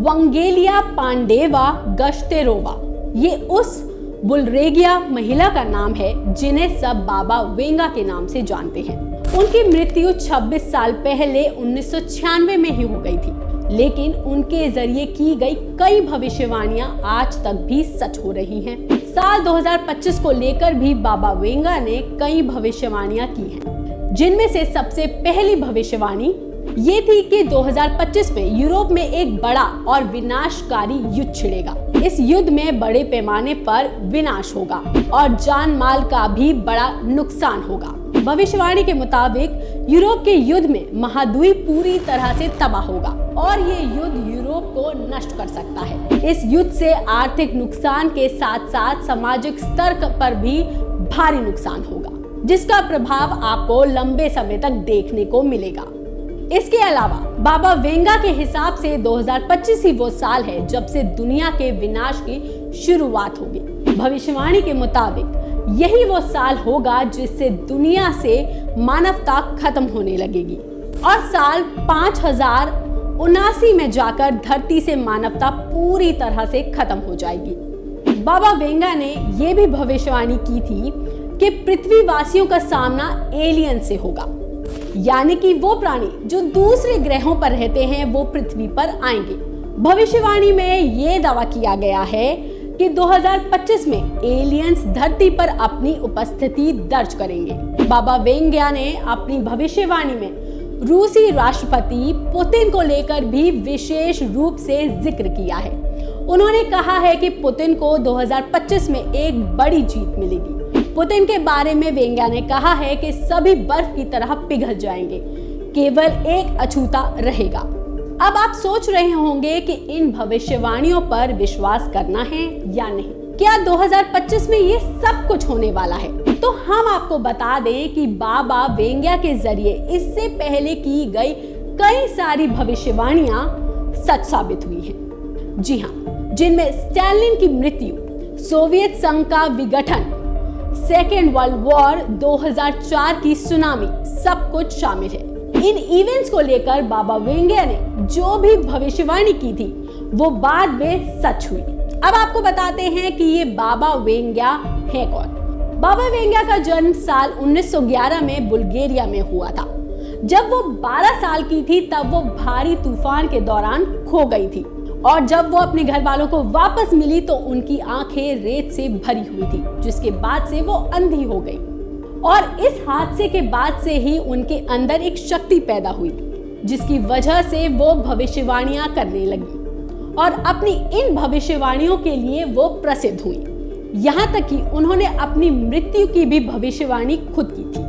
वंगेलिया पांडेवा गश्तेरोवा ये उस बुल्गेरिया महिला का नाम है जिन्हें सब बाबा वेंगा के नाम से जानते हैं। उनकी मृत्यु 26 साल पहले 1996 में ही हो गई थी, लेकिन उनके जरिए की गई कई भविष्यवाणियां आज तक भी सच हो रही हैं। साल 2025 को लेकर भी बाबा वेंगा ने कई भविष्यवाणियां की हैं, जिनमें से सबसे पहली भविष्यवाणी ये थी कि 2025 में यूरोप में एक बड़ा और विनाशकारी युद्ध छिड़ेगा। इस युद्ध में बड़े पैमाने पर विनाश होगा और जान माल का भी बड़ा नुकसान होगा। भविष्यवाणी के मुताबिक यूरोप के युद्ध में महाद्वीप पूरी तरह से तबाह होगा और ये युद्ध यूरोप को नष्ट कर सकता है। इस युद्ध से आर्थिक नुकसान के साथ साथ सामाजिक स्तर पर भी भारी नुकसान होगा, जिसका प्रभाव आपको लंबे समय तक देखने को मिलेगा। इसके अलावा बाबा वेंगा के हिसाब से 2025 ही वो साल है जब से दुनिया के विनाश की शुरुआत होगी। भविष्यवाणी के मुताबिक यही वो साल होगा जिससे दुनिया से मानवता खत्म होने लगेगी और साल 5079 में जाकर धरती से मानवता पूरी तरह से खत्म हो जाएगी। बाबा वेंगा ने यह भी भविष्यवाणी की थी कि पृथ्वीवासियों का सामना एलियन से होगा, यानी कि वो प्राणी जो दूसरे ग्रहों पर रहते हैं वो पृथ्वी पर आएंगे। भविष्यवाणी में ये दावा किया गया है कि 2025 में एलियंस धरती पर अपनी उपस्थिति दर्ज करेंगे। बाबा वेंगा ने अपनी भविष्यवाणी में रूसी राष्ट्रपति पुतिन को लेकर भी विशेष रूप से जिक्र किया है। उन्होंने कहा है कि पुतिन को 2025 में एक बड़ी जीत मिलेगी। पुतिन के बारे में वेंगा ने कहा है कि सभी बर्फ की तरह पिघल जाएंगे, केवल एक अछूता रहेगा। अब आप सोच रहे होंगे कि इन भविष्यवाणियों पर विश्वास करना है या नहीं। क्या 2025 में ये सब कुछ होने वाला है? तो हम आपको बता दें कि बाबा वेंगा के जरिए इससे पहले की गई कई सारी भविष्यवाणियां सच साबित हुई हैं। जी हाँ, जिनमें स्टालिन की मृत्यु, सोवियत संघ का विघटन, सेकेंड वर्ल्ड वॉर, 2004 की सुनामी, सब कुछ शामिल है। इन इवेंट्स को लेकर बाबा वेंगा ने जो भी भविष्यवाणी की थी वो बाद में सच हुई। अब आपको बताते हैं कि ये बाबा वेंगा है कौन। बाबा वेंगा का जन्म साल 1911 में बुल्गेरिया में हुआ था। जब वो 12 साल की थी तब वो भारी तूफान के दौरान खो गई थी और जब वो अपने घर वालों को वापस मिली तो उनकी आंखें रेत से भरी हुई थी, जिसके बाद से वो अंधी हो गई। और इस हादसे के बाद से ही उनके अंदर एक शक्ति पैदा हुई, जिसकी वजह से वो भविष्यवाणियां करने लगी और अपनी इन भविष्यवाणियों के लिए वो प्रसिद्ध हुई। यहाँ तक कि उन्होंने अपनी मृत्यु की भी भविष्यवाणी खुद की थी।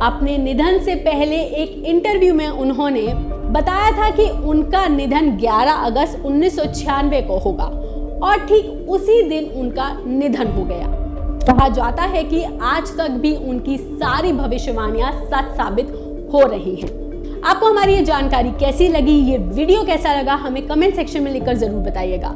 अपने निधन से पहले एक इंटरव्यू में उन्होंने बताया था कि उनका निधन 11 अगस्त 1996 को होगा और ठीक उसी दिन उनका निधन हो गया। कहा जाता है कि आज तक भी उनकी सारी भविष्यवाणियां सच साबित हो रही हैं। आपको हमारी ये जानकारी कैसी लगी, ये वीडियो कैसा लगा, हमें कमेंट सेक्शन में लिखकर जरूर बताइएगा।